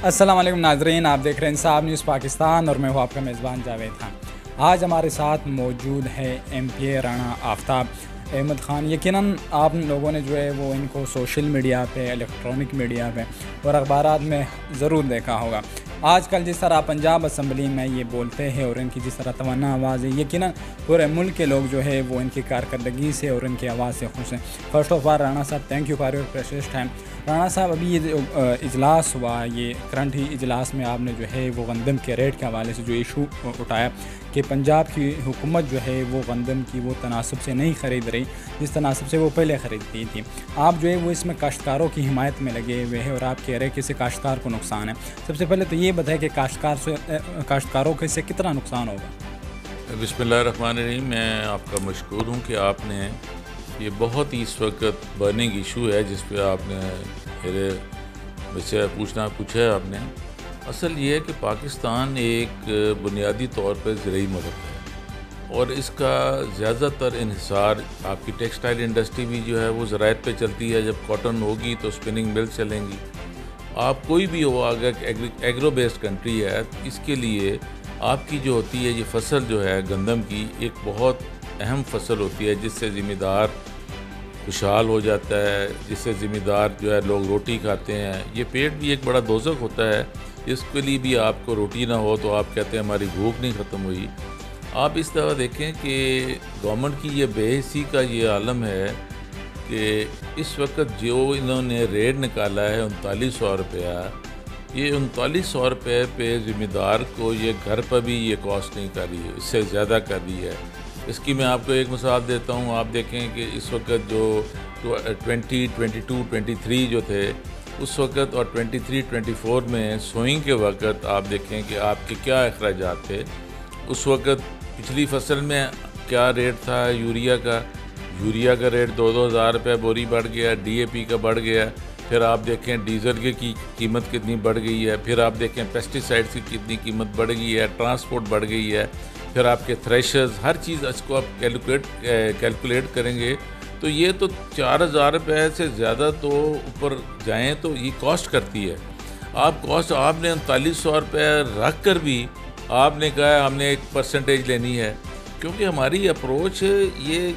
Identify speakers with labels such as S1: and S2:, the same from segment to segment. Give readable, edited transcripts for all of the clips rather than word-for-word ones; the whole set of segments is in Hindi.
S1: अस्सलाम वालेकुम नाजरीन, आप देख रहे हैं इंसाफ न्यूज़ पाकिस्तान और मैं हूँ आपका मेज़बान जावेद खान। आज हमारे साथ मौजूद है MPA राणा आफ्ताब अहमद ख़ान। यकीनन आप लोगों ने जो है वो इनको सोशल मीडिया पे, इलेक्ट्रॉनिक मीडिया पे और अखबारात में ज़रूर देखा होगा। आजकल जिस तरह पंजाब असम्बली में ये बोलते हैं और इनकी जिस तरह तमन्ना आवाज़ है, यकीनन पूरे मुल्क के लोग जो है वो इनकी कारकर्दगी से और इनकी आवाज़ से खुश हैं। फ़र्स्ट ऑफ ऑल राणा साहब, thank you for your precious time. Rana साहब, अभी ये जो इजलास हुआ, ये करंट ही इजलास में आपने जो है वो गंदम के रेट के हवाले से जो इशू उठाया कि पंजाब की हुकूमत जो है वो गंदम की वो तनासब से नहीं ख़रीद रही जिस तनासब से वो पहले ख़रीदती थी। आप जो है वो इसमें काश्तकारों की हिमायत में लगे हुए हैं और आप कह रहे हैं कि इससे काश्तकार को नुकसान है। सबसे पहले तो ये बताएं कि काश्तकारों को इससे कितना नुकसान होगा।
S2: बिस्मिल्लाहिर्रहमानिर्रहीम। मैं आपका मशकूर हूँ कि आपने ये बहुत ही इस वक्त बर्निंग इशू है जिस पे आपने मेरे मुझसे पूछा है आपने। असल ये है कि पाकिस्तान एक बुनियादी तौर पर ज़रूरी मुल्क है और इसका ज़्यादातर इन्हिसार, आपकी टेक्सटाइल इंडस्ट्री भी जो है वो ज़राअत पे चलती है। जब कॉटन होगी तो स्पिनिंग मिल चलेंगी। आप कोई भी हो, अगर एग्रो बेस्ड कंट्री है, इसके लिए आपकी जो होती है ये फसल जो है गंदम की, एक बहुत अहम फसल होती है जिससे ज़िम्मेदार खुशहाल हो जाता है, जिससे ज़िम्मेदार जो है लोग रोटी खाते हैं। ये पेट भी एक बड़ा दोज़ख होता है, इसके लिए भी आपको रोटी ना हो तो आप कहते हैं हमारी भूख नहीं ख़त्म हुई। आप इस तरह देखें कि गवर्नमेंट की ये बेहिसी का ये आलम है कि इस वक्त जो इन्होंने रेट निकाला है 3900 रुपया, ये 3900 रुपये पे ज़िम्मेदार को ये घर पर भी ये कॉस्ट नहीं कर रही है, इससे ज़्यादा कर रही है। इसकी मैं आपको एक मिसाल देता हूँ। आप देखें कि इस वक्त जो 20, 22, 23 जो थे उस वक्त और 23, 24 में सोइंग के वक्त आप देखें कि आपके क्या अखराजात थे। उस वक्त पिछली फसल में क्या रेट था यूरिया का रेट 2-2 हज़ार रुपये बोरी बढ़ गया, DAP का बढ़ गया। फिर आप देखें डीज़ल की कीमत कितनी बढ़ गई है। फिर आप देखें पेस्टिसाइड्स की कितनी कीमत बढ़ गई है, ट्रांसपोर्ट बढ़ गई है। फिर आपके थ्रेशर्स, हर चीज़ इसको आप कैलकुलेट करेंगे तो ये तो 4000 रुपये से ज़्यादा तो ऊपर जाएँ तो ये कॉस्ट करती है। आपने 3900 रुपये रख कर भी आपने कहा हमने एक परसेंटेज लेनी है, क्योंकि हमारी अप्रोच ये,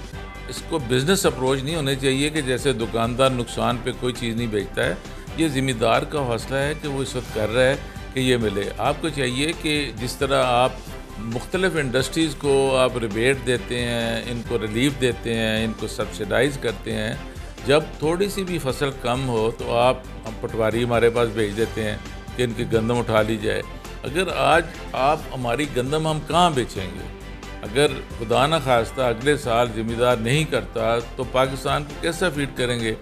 S2: इसको बिज़नेस अप्रोच नहीं होनी चाहिए कि जैसे दुकानदार नुकसान पे कोई चीज़ नहीं बेचता है। ये ज़िम्मेदार का हौसला है कि वो इस वक्त कर रहा है कि ये मिले। आपको चाहिए कि जिस तरह आप मुख्तलिफ़ इंडस्ट्रीज़ को आप रिबेट देते हैं, इनको रिलीफ देते हैं, इनको सब्सिडाइज़ करते हैं, जब थोड़ी सी भी फसल कम हो तो आप पटवारी हमारे पास भेज देते हैं कि इनकी गंदम उठा ली जाए। अगर आज आप हमारी गंदम हम कहाँ बेचेंगे? अगर खुदा न खास्ता अगले साल ज़िम्मेदार नहीं करता तो पाकिस्तान को कैसा फीड करेंगे?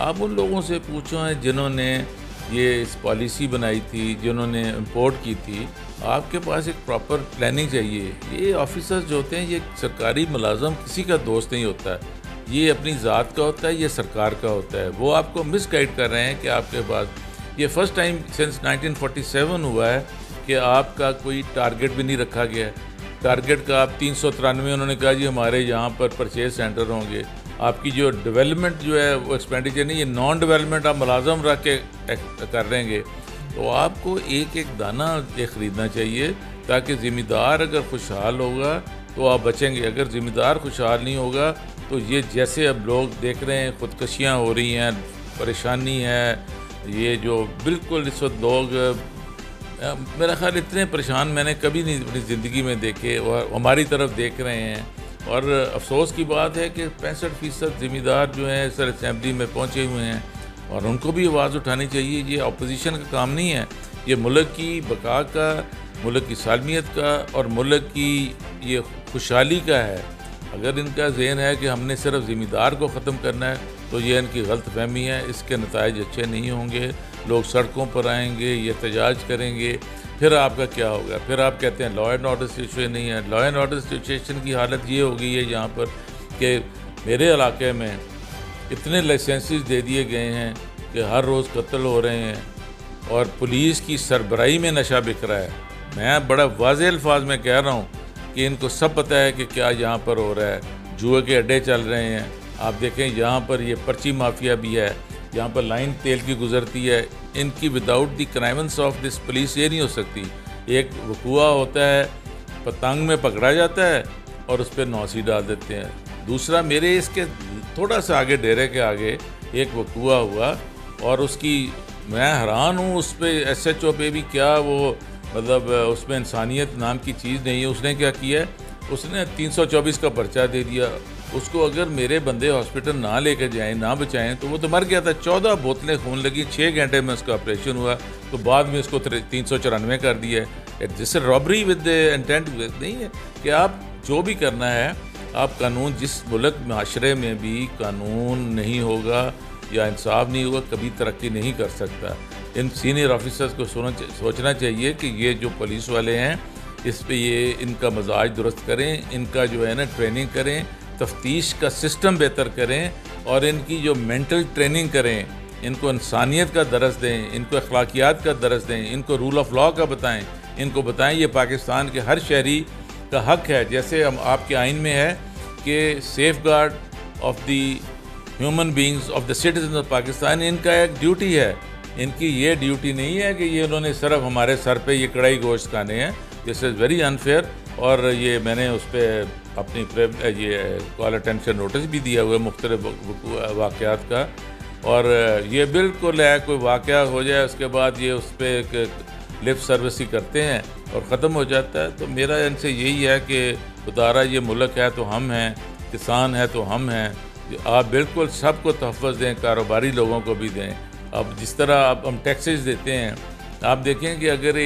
S2: आप उन लोगों से पूछो हैं जिन्होंने ये इस पॉलिसी बनाई थी, जिन्होंने इंपोर्ट की थी। आपके पास एक प्रॉपर प्लानिंग चाहिए। ये ऑफिसर्स जो होते हैं, ये सरकारी मुलाजम किसी का दोस्त नहीं होता है। ये अपनी ज़ात का होता है, ये सरकार का होता है। वो आपको मिसगाइड कर रहे हैं कि आपके पास ये फ़र्स्ट टाइम सिंस 1947 हुआ है कि आपका कोई टारगेट भी नहीं रखा गया है। टारगेट का आप 393 उन्होंने कहा जी हमारे यहाँ पर परचेज सेंटर होंगे। आपकी जो डेवलपमेंट जो है वो एक्सपेंडिचर नहीं, ये नॉन डेवलपमेंट आप मुलाजम रख के कर देंगे। तो आपको एक एक दाना ये ख़रीदना चाहिए ताकि ज़िम्मेदार अगर खुशहाल होगा तो आप बचेंगे। अगर ज़िम्मेदार खुशहाल नहीं होगा तो ये जैसे अब लोग देख रहे हैं, ख़ुदकशियाँ हो रही हैं, परेशानी है, ये जो बिल्कुल इस वक्त लोग, मेरा ख़्याल इतने परेशान मैंने कभी नहीं अपनी ज़िंदगी में देखे और हमारी तरफ देख रहे हैं। और अफसोस की बात है कि 65% ज़िम्मेदार जो हैं सर असेंबली में पहुँचे हुए हैं और उनको भी आवाज़ उठानी चाहिए। ये अपोजिशन का काम नहीं है, ये मुल्क की बका का, मुल्क की सालमियत का और मुल्क की ये खुशहाली का है। अगर इनका ज़हन है कि हमने सिर्फ ज़िम्मेदार को ख़त्म करना है तो ये इनकी गलत फहमी है। इसके नताइज अच्छे नहीं होंगे। लोग सड़कों पर आएंगे, ये एहतजाज करेंगे, फिर आपका क्या होगा? फिर आप कहते हैं लॉ एंड ऑर्डर सिचुएशन नहीं है। लॉ एंड ऑर्डर सिचुएशन की हालत ये हो गई है यहाँ पर कि मेरे इलाके में इतने लाइसेंसेस दे दिए गए हैं कि हर रोज़ कत्ल हो रहे हैं और पुलिस की सरबराही में नशा बिक रहा है। मैं बड़ा वाज़ेह अल्फाज में कह रहा हूँ कि इनको सब पता है कि क्या यहाँ पर हो रहा है। जुए के अड्डे चल रहे हैं। आप देखें यहाँ पर ये पर्ची माफिया भी है। यहाँ पर लाइन तेल की गुजरती है, इनकी without the connivance of this police ये नहीं हो सकती। एक वकूआ होता है, पतंग में पकड़ा जाता है और उस पर नौसी डाल देते हैं। दूसरा, मेरे इसके थोड़ा सा आगे डेरे के आगे एक वकूआ हुआ और उसकी मैं हैरान हूँ, उस पर SHO पे भी क्या वो मतलब उसमें इंसानियत नाम की चीज़ नहीं है। उसने क्या किया, उसने 324 का पर्चा दे दिया उसको। अगर मेरे बंदे हॉस्पिटल ना लेकर जाएं, ना बचाएं, तो वो तो मर गया था। 14 बोतलें खून लगी, 6 घंटे में उसका ऑपरेशन हुआ, तो बाद में उसको 394 कर दिया। जिससे रॉबरी विद इंटेंट नहीं है कि आप जो भी करना है आप कानून, जिस मुल्क माशरे में भी कानून नहीं होगा या इंसाफ नहीं होगा, कभी तरक्की नहीं कर सकता। इन सीनियर ऑफिसर्स को सोचना चाहिए कि ये जो पुलिस वाले हैं इस पे ये इनका मजाज दुरुस्त करें, इनका जो है ना ट्रेनिंग करें, तफ्तीश का सिस्टम बेहतर करें और इनकी जो मेंटल ट्रेनिंग करें, इनको इंसानियत का दर्स दें, इनको अखलाकियात का दर्स दें, इनको रूल ऑफ लॉ का बताएं, इनको बताएं ये पाकिस्तान के हर शहरी का हक है। जैसे हम आपके आइन में है कि safe guard of the human beings of the citizen of Pakistan, इनका एक ड्यूटी है। इनकी ये ड्यूटी नहीं है कि ये उन्होंने सिर्फ हमारे सर पे ये कढ़ाई गोश्त खाने हैं। This is very unfair. और ये मैंने उस पर अपनी ये कॉल अटेंशन नोटिस भी दिया हुआ है मुख्तलिफ वाक़यात का। और ये बिल्कुल है कोई वाक़या हो जाए उसके बाद ये उस पर एक लिप सर्विस ही करते हैं और ख़त्म हो जाता है। तो मेरा इनसे यही है कि खुदारा ये मुल्क है तो हम हैं, किसान है तो हम हैं, आप बिल्कुल सबको तहफ़्फ़ुज़ दें, कारोबारी लोगों को भी दें। अब जिस तरह आप हम टैक्सेस देते हैं, आप देखें कि अगर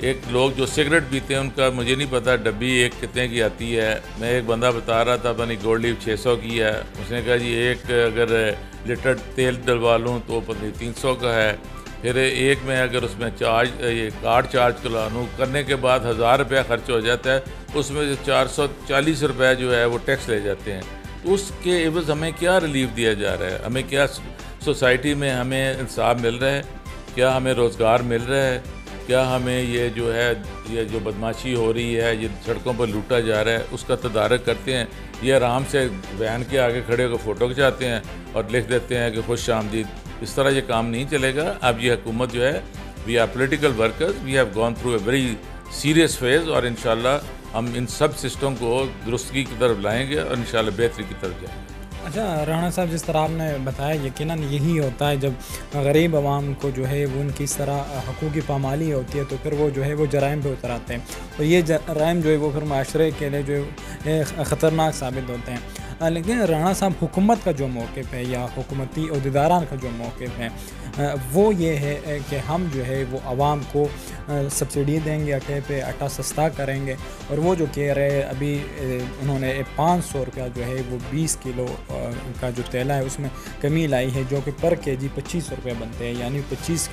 S2: एक लोग जो सिगरेट पीते हैं उनका मुझे नहीं पता डब्बी एक कितने की आती है। मैं एक बंदा बता रहा था अपनी गोल्ड लीफ 600 की है, उसने कहा जी एक अगर लीटर तेल डलवा लूँ तो पता 300 का है। फिर एक में अगर उसमें ये कार्ड चार्ज करने के बाद 1000 रुपया खर्च हो जाता है, उसमें से 440 रुपया जो है वो टैक्स ले जाते हैं। तो उसके एवज़ हमें क्या रिलीफ दिया जा रहा है? हमें क्या सोसाइटी में हमें इंसाफ मिल रहा है? क्या हमें रोज़गार मिल रहा है? क्या हमें ये जो है ये जो बदमाशी हो रही है, ये सड़कों पर लूटा जा रहा है, उसका तदारक करते हैं? ये आराम से वैन के आगे खड़े होकर फ़ोटो खिंचाते हैं और लिख देते हैं कि खुश आमदीद। इस तरह ये काम नहीं चलेगा। अब ये हुकूमत जो है, we are political workers, we have gone through a very serious phase और इंशाल्लाह हम इन सब सिस्टम को दुरुस्तगी की तरफ लाएंगे और इंशाल्लाह बेहतरी की तरफ जाएंगे।
S1: अच्छा राणा साहब, जिस तरह आपने बताया यकीनन यही होता है जब गरीब आवाम को जो है वो उनकी इस तरह हकूक़ की पामाली होती है तो फिर वो जो है वो जराइम पे उतर आते हैं और ये जराइम जो है वो फिर माशरे के लिए जो है ख़तरनाक साबित होते हैं। लेकिन राणा साहब, हुकूमत का जो मौक़िफ़ है या हुकूमती अहदेदारान का जो मौक़िफ़ है वो ये है कि हम जो है वो आवाम को सब्सिडी देंगे, आटे पे आटा सस्ता करेंगे। और वो जो कह रहे अभी उन्होंने 500 रुपया जो है वो 20 किलो का जो तेला है उसमें कमी लाई है, जो कि पर केजी 25 रुपये बनते हैं, यानी 25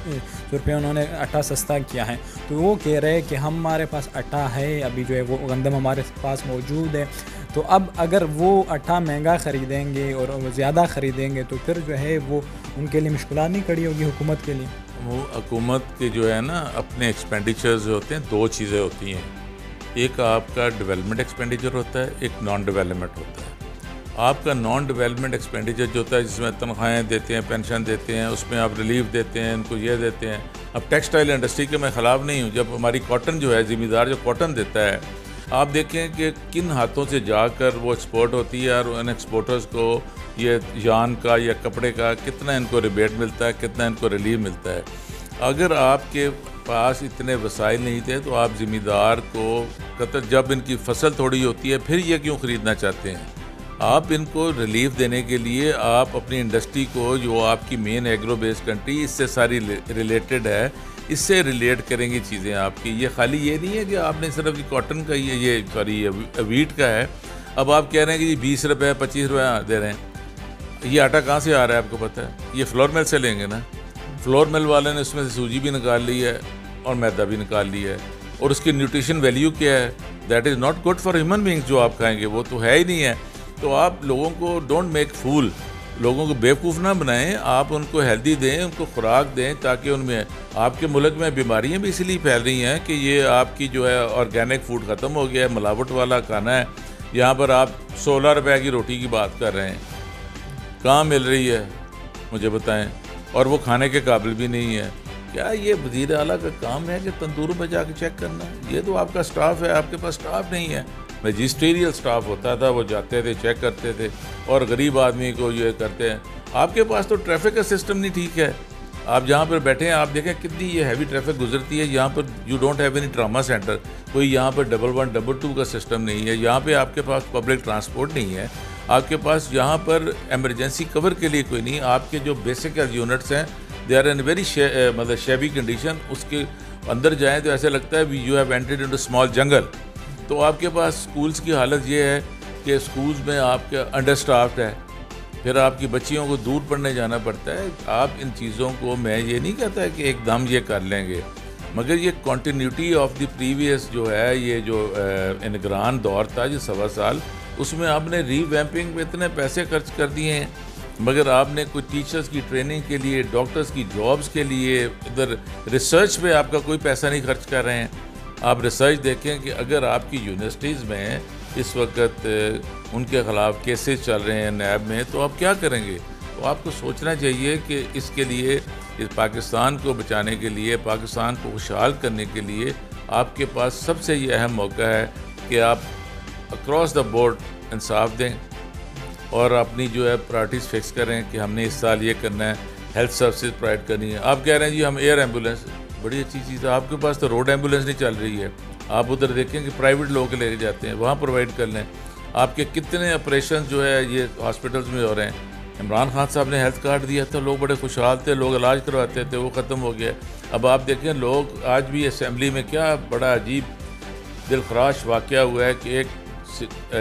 S1: रुपये उन्होंने आटा सस्ता किया है। तो वो कह रहे हैं कि हमारे पास आटा है, अभी जो है वो गंदम हमारे पास मौजूद है, तो अब अगर वो आटा महंगा ख़रीदेंगे और ज़्यादा ख़रीदेंगे तो फिर जो है वो उनके लिए मुश्किलात नहीं खड़ी होगी हुकूमत के लिए।
S2: वो हुकूमत के जो है ना अपने एक्सपेंडिचर्स जो होते हैं, दो चीज़ें होती हैं। एक आपका डेवलपमेंट एक्सपेंडिचर होता है, एक नॉन डेवलपमेंट होता है। आपका नॉन डेवलपमेंट एक्सपेंडिचर जो होता है जिसमें तनख्वाहें देते हैं, पेंशन देते हैं, उसमें आप रिलीफ देते हैं, इनको ये देते हैं। अब टेक्सटाइल इंडस्ट्री के मैं ख़िलाफ़ नहीं हूँ। जब हमारी कॉटन जो है, ज़िम्मेदार जो कॉटन देता है, आप देखें कि किन हाथों से जाकर वो एक्सपोर्ट होती है और उन एक्सपोर्टर्स को ये यान का या कपड़े का कितना इनको रिबेट मिलता है, कितना इनको रिलीफ मिलता है। अगर आपके पास इतने वसाइल नहीं थे तो आप ज़िम्मेदार को जब इनकी फसल थोड़ी होती है फिर ये क्यों ख़रीदना चाहते हैं? आप इनको रिलीफ देने के लिए आप अपनी इंडस्ट्री को, जो आपकी मेन एग्रो बेस्ड कंट्री इससे सारी रिलेटेड है, इससे रिलेट करेंगे चीज़ें आपकी। ये खाली ये नहीं है कि आपने सिर्फ कॉटन का ये वीट का है। अब आप कह रहे हैं कि 20 रुपये 25 रुपये दे रहे हैं। ये आटा कहाँ से आ रहा है आपको पता है? ये फ्लोर मिल से लेंगे ना। फ्लोर मिल वाले ने उसमें से सूजी भी निकाल ली है और मैदा भी निकाल लिया है, और उसकी न्यूट्रिशन वैल्यू क्या है? That is not good for human beings. जो आप खाएँगे वो तो है ही नहीं है। तो आप लोगों को डोंट मेक फूल, लोगों को बेवकूफ़ ना बनाएं। आप उनको हेल्दी दें, उनको खुराक दें, ताकि उनमें आपके मुल्क में बीमारियां भी इसलिए फैल रही हैं कि ये आपकी जो है ऑर्गेनिक फूड ख़त्म हो गया है, मिलावट वाला खाना है। यहाँ पर आप 16 रुपये की रोटी की बात कर रहे हैं, कहाँ मिल रही है? मुझे बताएं, और वो खाने के काबिल भी नहीं है। क्या ये वज़ीर आला का काम है कि तंदूरों में जाके चेक करना? ये तो आपका स्टाफ है, आपके पास स्टाफ नहीं है। मैजिस्ट्रियल स्टाफ होता था, वो जाते थे, चेक करते थे, और गरीब आदमी को ये करते हैं। आपके पास तो ट्रैफिक का सिस्टम नहीं ठीक है। आप जहाँ पर बैठे हैं, आप देखें कितनी ये हैवी ट्रैफिक गुजरती है। यहाँ पर you don't have any trauma centre, कोई यहाँ पर 11 2 का सिस्टम नहीं है। यहाँ पे आपके पास पब्लिक ट्रांसपोर्ट नहीं है, आपके पास यहाँ पर एमरजेंसी कवर के लिए कोई नहीं। आपके जो बेसिक यूनिट्स हैं दे आर इन वेरी मतलब शेबी कंडीशन। उसके अंदर जाएँ तो ऐसा लगता है you have entered into small jungle. तो आपके पास स्कूल्स की हालत ये है कि स्कूल्स में आपके अंडर स्टाफ्ड है, फिर आपकी बच्चियों को दूर पढ़ने जाना पड़ता है। आप इन चीज़ों को, मैं ये नहीं कहता है कि एकदम ये कर लेंगे, मगर ये कॉन्टीन्यूटी ऑफ द प्रीवियस जो है, ये जो निगरान दौर था जो 1.25 साल, उसमें आपने रीवैम्पिंग में इतने पैसे खर्च कर दिए हैं, मगर आपने कोई टीचर्स की ट्रेनिंग के लिए, डॉक्टर्स की जॉब्स के लिए, इधर रिसर्च पे आपका कोई पैसा नहीं खर्च कर रहे हैं। आप रिसर्च देखें कि अगर आपकी यूनिवर्सिटीज़ में इस वक्त उनके ख़िलाफ़ केसेस चल रहे हैं नैब में, तो आप क्या करेंगे? तो आपको सोचना चाहिए कि इसके लिए, इस पाकिस्तान को बचाने के लिए, पाकिस्तान को खुशहाल करने के लिए आपके पास सबसे ये अहम मौका है कि आप अक्रॉस द बोर्ड इंसाफ दें और अपनी जो है प्रायोरिटीज़ फिक्स करें कि हमने इस साल ये करना है, हेल्थ सर्विसेज प्रोवाइड करनी है। आप कह रहे हैं जी हम एयर एम्बुलेंस, बड़ी अच्छी चीज़ है, आपके पास तो रोड एम्बुलेंस नहीं चल रही है। आप उधर देखें कि प्राइवेट लोग लेके जाते हैं, वहाँ प्रोवाइड कर लें। आपके कितने ऑपरेशन जो है ये हॉस्पिटल्स में हो रहे हैं। इमरान खान साहब ने हेल्थ कार्ड दिया था, लोग बड़े खुशहाल थे, लोग इलाज करवाते थे, वो ख़त्म हो गया। अब आप देखें लोग आज भी असम्बली में, क्या बड़ा अजीब दिलखराश वाक़या हुआ है कि एक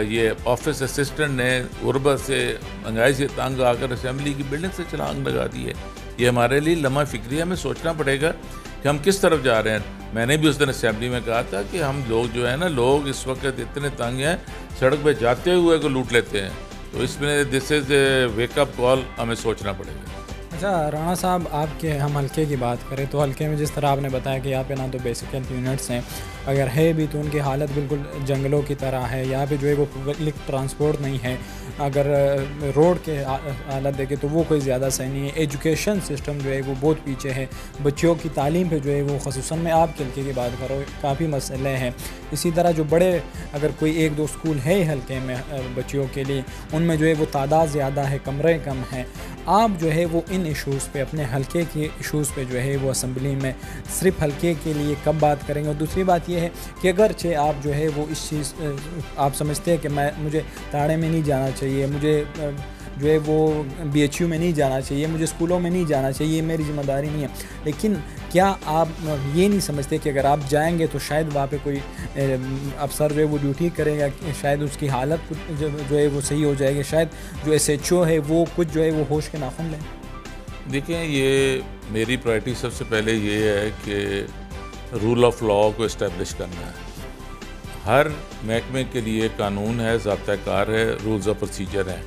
S2: ये ऑफिस असिस्टेंट ने गुर्बत से, महंगाई से तंग आकर असम्बली की बिल्डिंग से छलांग लगा दी है। ये हमारे लिए लम्हा फ़िक्री है, हमें सोचना पड़ेगा कि हम किस तरफ जा रहे हैं। मैंने भी उस दिन असम्बली में कहा था कि हम लोग जो है ना, लोग इस वक्त इतने तंग हैं, सड़क पे जाते हुए को लूट लेते हैं। तो इसमें दिस इज़ वेकअप कॉल, हमें सोचना पड़ेगा।
S1: अच्छा राणा साहब, आपके हम हल्के की बात करें तो हल्के में जिस तरह आपने बताया कि यहाँ पे ना तो बेसिक हेल्थ यूनिट्स हैं, अगर है भी तो उनकी हालत बिल्कुल जंगलों की तरह है। यहाँ पे जो है वो पब्लिक ट्रांसपोर्ट नहीं है, अगर रोड के हालत देखें तो वो कोई ज़्यादा सही नहीं है। एजुकेशन सिस्टम जो है वो बहुत पीछे है, बच्चों की तालीम पे जो है वो ख़ुसूसन में आपके हल्के की बात करो काफ़ी मसले हैं। इसी तरह जो बड़े, अगर कोई 1-2 स्कूल है हल्के में बच्चियों के लिए, उनमें जो है वो तादाद ज़्यादा है, कमरे कम हैं। आप जो है वो इन इशूज़ पे, अपने हल्के के इशूज़ पे जो है वो असम्बली में सिर्फ हल्के के लिए कब बात करेंगे? और दूसरी बात ये है कि अगरचे आप जो है वो इस चीज़, आप समझते हैं कि मुझे ताड़े में नहीं जाना चाहिए, मुझे जो है वो BHU में नहीं जाना चाहिए, मुझे स्कूलों में नहीं जाना चाहिए, मेरी ज़िम्मेदारी नहीं है, लेकिन क्या आप ये नहीं समझते कि अगर आप जाएंगे तो शायद वहाँ पे कोई अफसर जो है वो ड्यूटी करेगा, शायद उसकी हालत जो है वो सही हो जाएगी, शायद जो SHO है वो कुछ जो है वो होश के नाखुन लें?
S2: देखें, ये मेरी प्रायोरिटी सबसे पहले ये है कि रूल ऑफ लॉ को इस्टेब्लिश करना है। हर महकमे के लिए कानून है, ज़ाब्ता-ए-कार है, रूल्स ऑफ प्रोसीजर हैं।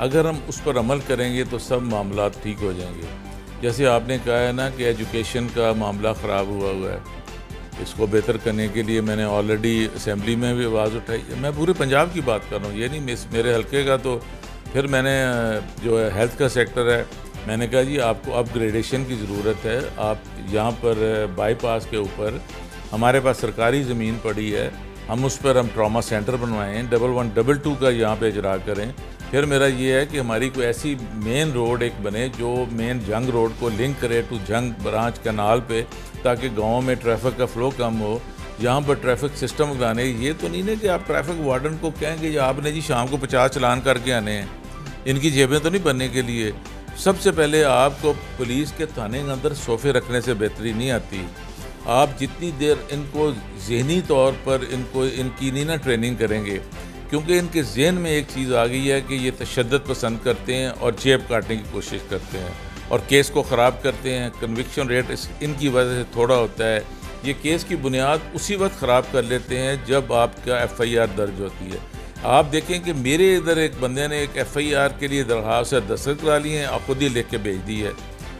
S2: अगर हम उस पर अमल करेंगे तो सब मामला ठीक हो जाएंगे। जैसे आपने कहा है ना कि एजुकेशन का मामला ख़राब हुआ है, इसको बेहतर करने के लिए मैंने ऑलरेडी असम्बली में भी आवाज़ उठाई। मैं पूरे पंजाब की बात कर रहा हूँ, ये नहीं मेरे हल्के का। तो फिर मैंने जो है हेल्थ का सेक्टर है, मैंने कहा जी आपको अपग्रेडेशन की ज़रूरत है। आप यहाँ पर बाईपास के ऊपर हमारे पास सरकारी ज़मीन पड़ी है, हम उस पर ट्रॉमा सेंटर बनवाएं, 11 2 का यहाँ पे इजरा करें। फिर मेरा ये है कि हमारी कोई ऐसी मेन रोड एक बने जो मेन जंग रोड को लिंक करे टू जंग ब्रांच कनाल पे, ताकि गाँव में ट्रैफिक का फ़्लो कम हो। यहाँ पर ट्रैफिक सिस्टम लगाने, ये तो नहीं ना कि आप ट्रैफिक वार्डन को कहेंगे आपने जी शाम को 50 चलान करके आने हैं, इनकी जेबें तो नहीं बनने के लिए। सबसे पहले आपको पुलिस के थाने के अंदर सोफ़े रखने से बेहतरी नहीं आती। आप जितनी देर इनको ज़हनी तौर पर इनकी नहीं ना ट्रेनिंग करेंगे, क्योंकि इनके जहन में एक चीज़ आ गई है कि ये तशद्दुद पसंद करते हैं और जेब काटने की कोशिश करते हैं और केस को ख़राब करते हैं। कन्विक्शन रेट इनकी वजह से थोड़ा होता है। ये केस की बुनियाद उसी वक्त ख़राब कर लेते हैं जब आपका FIR दर्ज होती है। आप देखें कि मेरे इधर एक बंदे ने एक FIR के लिए दरख्वास्त से दस्तखत करा लिए हैं, खुद ही लिख के भेज दी है,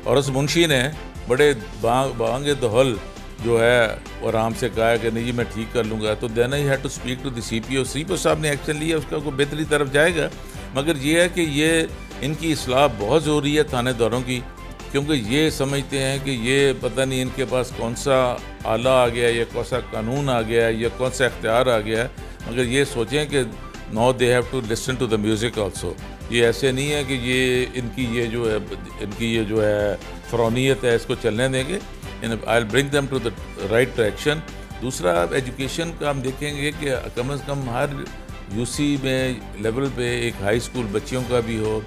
S2: और उस मुंशी ने बड़े बांगे दहल जो है वो आराम से कहा कि नहीं जी मैं ठीक कर लूँगा। तो then I had to speak to the CPO साहब ने एक्शन लिया, उसका कोई बेहतरी तरफ जाएगा। मगर ये है कि ये इनकी इस्लाह बहुत ज़रूरी है थानेदारों की, क्योंकि ये समझते हैं कि ये पता नहीं इनके पास कौन सा आला आ गया है या कौन सा कानून आ गया है या कौन सा इख्तियार आ गया है, मगर ये सोचें कि now they have to listen to the music also. ये ऐसे नहीं है कि ये इनकी ये जो है फ़रौनियत है इसको चलने देंगे। I will bring them to the right direction. दूसरा, एजुकेशन का हम देखेंगे कि कम से कम हर यूसी में लेवल पे एक हाई स्कूल बच्चियों का भी हो,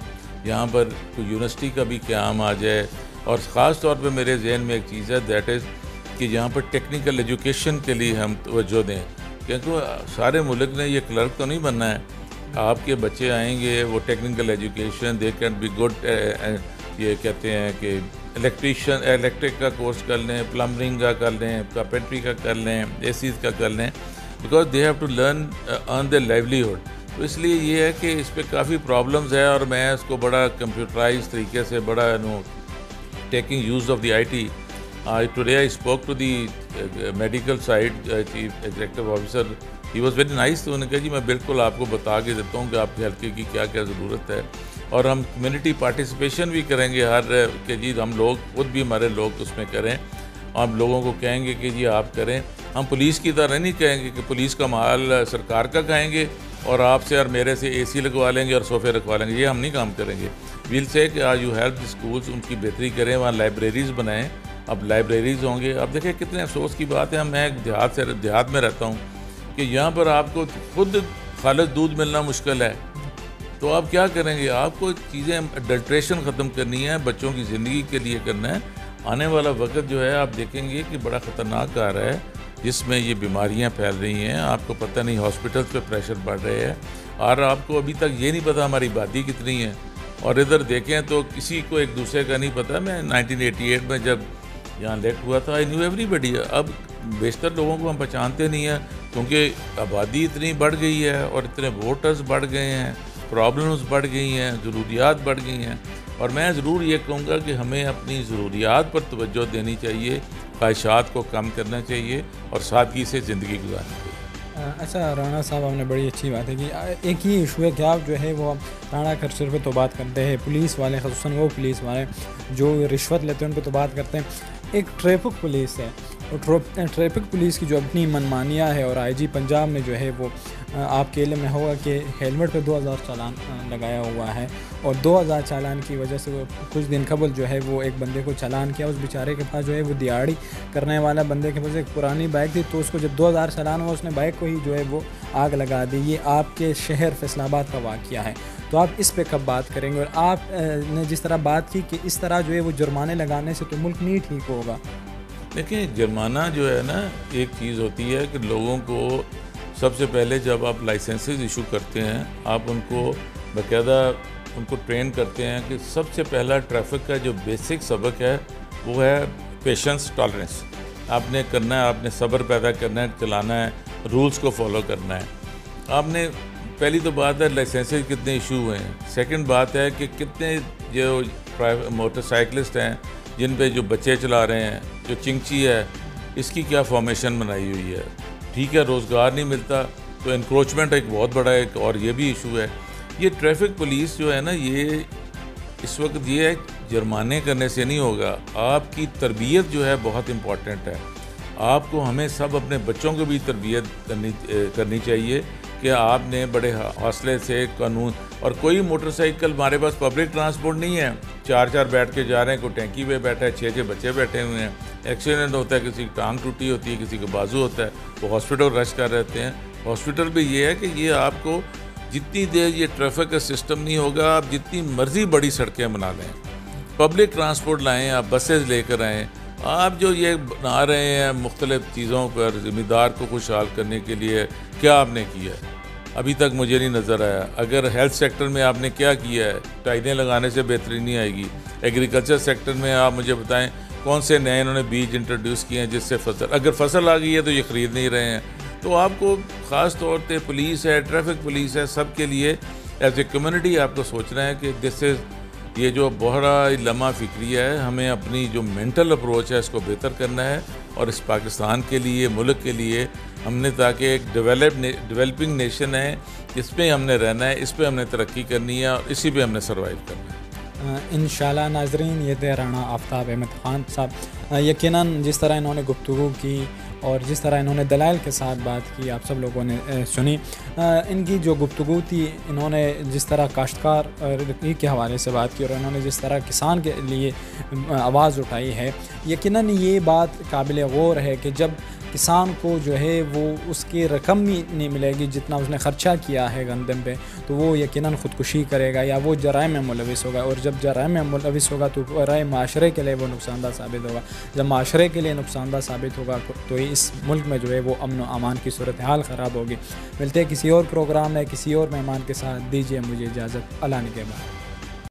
S2: यहाँ पर कोई यूनिवर्सिटी का भी क़याम आ जाए। और ख़ास तौर पे मेरे जहन में एक चीज़ है, दैट इज़ कि यहाँ पर टेक्निकल एजुकेशन के लिए हम तवज्जो दें, क्योंकि सारे मुल्क ने ये क्लर्क तो नहीं बनना है। आपके बच्चे आएंगे, वो technical education they can be good, ये कहते हैं कि इलेक्ट्रिक का कोर्स कर लें, प्लम्बरिंग का कर लें, कारपेंट्री का कर लें, एसीज़ का कर लें, because they have to learn earn their livelihood. तो इसलिए ये है कि इस पर काफ़ी प्रॉब्लम्स है और मैं इसको बड़ा कंप्यूटराइज तरीके से बड़ा taking use of the IT। Today I spoke to the medical side chief executive officer, he was very nice. तो उन्होंने कहा जी मैं बिल्कुल आपको बता के देता हूँ कि आपके हल्के की क्या क्या ज़रूरत है, और हम कम्युनिटी पार्टिसिपेशन भी करेंगे हर कि जी हम लोग खुद भी हमारे लोग उसमें करें। हम लोगों को कहेंगे कि जी आप करें। हम पुलिस की तरह नहीं कहेंगे कि पुलिस का माल सरकार का खाएंगे और आपसे और मेरे से AC लगवा लेंगे और सोफ़े रखवा लेंगे, ये हम नहीं काम करेंगे। विल से कि यू हेल्प द स्कूल्स, उनकी बेहतरी करें, वहाँ लाइब्रेरीज़ बनाएं। अब लाइब्रेरीज़ होंगे। अब देखें कितने अफसोस की बात है, मैं एक देहात में रहता हूँ कि यहाँ पर आपको खुद खालिद दूध मिलना मुश्किल है, तो आप क्या करेंगे? आपको चीज़ें अडल्ट्रेशन ख़त्म करनी है, बच्चों की ज़िंदगी के लिए करना है। आने वाला वक्त जो है आप देखेंगे कि बड़ा ख़तरनाक आ रहा है, जिसमें ये बीमारियां फैल रही हैं। आपको पता नहीं, हॉस्पिटल्स पे प्रेशर बढ़ रहे हैं, और आपको अभी तक ये नहीं पता हमारी आबादी कितनी है। और इधर देखें तो किसी को एक दूसरे का नहीं पता। मैं 1988 में जब यहाँ इलेक्ट हुआ था, आई न्यू एवरीबडी। अब बेशतर लोगों को हम पहचानते नहीं हैं, क्योंकि आबादी इतनी बढ़ गई है और इतने वोटर्स बढ़ गए हैं, प्रॉब्लम्स बढ़ गई हैं, ज़रूरियात बढ़ गई हैं। और मैं ज़रूर ये कहूँगा कि हमें अपनी ज़रूरियात पर तवज्जो देनी चाहिए, ख्वाहिशात को कम करना चाहिए और सादगी से ज़िंदगी गुजारनी चाहिए।
S1: अच्छा राणा साहब, आपने बड़ी अच्छी बात है कि एक ही इशू है कि आप जो है वो राणा कल्चर पे तो बात करते हैं, पुलिस वाले ख़ुसूसन वो पुलिस वाले जो रिश्वत लेते हैं उन पर तो बात करते हैं। एक ट्रैफिक पुलिस है, और ट्रैफिक पुलिस की जो अपनी मनमानियाँ है, और IG पंजाब में जो है वो आपके इल्म में होगा कि हेलमेट पे 2000 चालान लगाया हुआ है, और 2000 चालान की वजह से वो कुछ दिन कबल जो है वो एक बंदे को चालान किया। उस बेचारे के पास जो है वो दिहाड़ी करने वाला बंदे के पास एक पुरानी बाइक थी, तो उसको जब 2000 चालान हुआ उसने बाइक को ही जो है वो आग लगा दी। ये आपके शहर फैसलाबाद का वाक़या है, तो आप इस पे कब बात करेंगे? और आप ने जिस तरह बात की कि इस तरह जो है वो जुर्माने लगाने से तो मुल्क नहीं ठीक होगा।
S2: देखिए, जुर्माना जो है ना, एक चीज़ होती है कि लोगों को सबसे पहले जब आप लाइसेंसेस इशू करते हैं, आप उनको बाकायदा उनको ट्रेन करते हैं कि सबसे पहला ट्रैफिक का जो बेसिक सबक है वो है पेशेंस, टॉलरेंस। आपने करना है, आपने सब्र पैदा करना है, चलाना है, रूल्स को फॉलो करना है। आपने पहली तो बात है लाइसेंसेस कितने इशू हुए हैं। सेकंड बात है कि कितने जो मोटरसाइकिलिस्ट हैं जिन पे जो बच्चे चला रहे हैं, जो चिंची है, इसकी क्या फॉर्मेशन बनाई हुई है। ठीक है, रोज़गार नहीं मिलता तो इंक्रोचमेंट एक बहुत बड़ा एक और ये भी इशू है। ये ट्रैफिक पुलिस जो है ना, ये इस वक्त ये है जुर्माने करने से नहीं होगा। आपकी तरबियत जो है बहुत इम्पॉर्टेंट है। आपको हमें सब अपने बच्चों को भी तरबियत करनी चाहिए कि आपने बड़े हौसले से कानून। और कोई मोटरसाइकिल, हमारे पास पब्लिक ट्रांसपोर्ट नहीं है, 4 बैठ के जा रहे हैं, कोई टैंकी पे बैठा है, 6 बच्चे बैठे हुए हैं, एक्सीडेंट होता है, किसी की टांग टूटी होती है, किसी का बाजू होता है, वो हॉस्पिटल रश कर रहते हैं। हॉस्पिटल भी ये है कि ये आपको जितनी देर ये ट्रैफिक का सिस्टम नहीं होगा, आप जितनी मर्जी बड़ी सड़कें बना लें, पब्लिक ट्रांसपोर्ट लाएँ, आप बसेज लेकर आएँ। आप जो ये बना रहे हैं मुख्तलिफ चीज़ों पर ज़िम्मेदार को खुशहाल करने के लिए, क्या आपने किया है? अभी तक मुझे नहीं नज़र आया। अगर हेल्थ सेक्टर में आपने क्या किया है? टाइलें लगाने से बेहतरी नहीं आएगी। एग्रीकल्चर सेक्टर में आप मुझे बताएं कौन से नए इन्होंने बीज इंट्रोड्यूस किए हैं जिससे फसल, अगर फसल आ गई है तो ये ख़रीद नहीं रहे हैं। तो आपको ख़ास तौर पे पुलिस है, ट्रैफिक पुलिस है, सब के लिए एज ए कम्युनिटी आपको सोचना है कि दिस इज़ ये जो बड़ा लम्हा फ़िक्रिया है, हमें अपनी जो मेंटल अप्रोच है इसको बेहतर करना है और इस पाकिस्तान के लिए, मुल्क के लिए हमने, ताकि एक डेवलपिंग नेशन है, इस पे हमने रहना है, इस पे हमने तरक्की करनी है और इसी पे हमने सर्वाइव करना है।
S1: इंशाल्लाह नाज़रीन, ये थे राना आफ्ताब अहमद ख़ान साहब। यकीनन जिस तरह इन्होंने गुफ्तगू की और जिस तरह इन्होंने दलाइल के साथ बात की, आप सब लोगों ने सुनी। इनकी जो गुफ्तगू थी, इन्होंने जिस तरह काश्तकार के हवाले से बात की और इन्होंने जिस तरह किसान के लिए आवाज़ उठाई है, यकीनन ये बात काबिल गौर है कि जब किसान को जो है वो उसकी रकम भी नहीं मिलेगी जितना उसने ख़र्चा किया है गंदम पे, तो वो यकीनन ख़ुदकुशी करेगा या वो जराइम में मुलविस होगा। और जब जराइम में मुलविस होगा तो बराए माशरे के लिए वो नुकसानदा साबित होगा। जब माशरे के लिए नुकसानदा साबित होगा तो इस मुल्क में जो है वो अमन व अमान की सूरत हाल ख़राब होगी। मिलते हैं किसी और प्रोग्राम में किसी और मेहमान के साथ। दीजिए मुझे इजाज़त। अल्लाह निगहबान।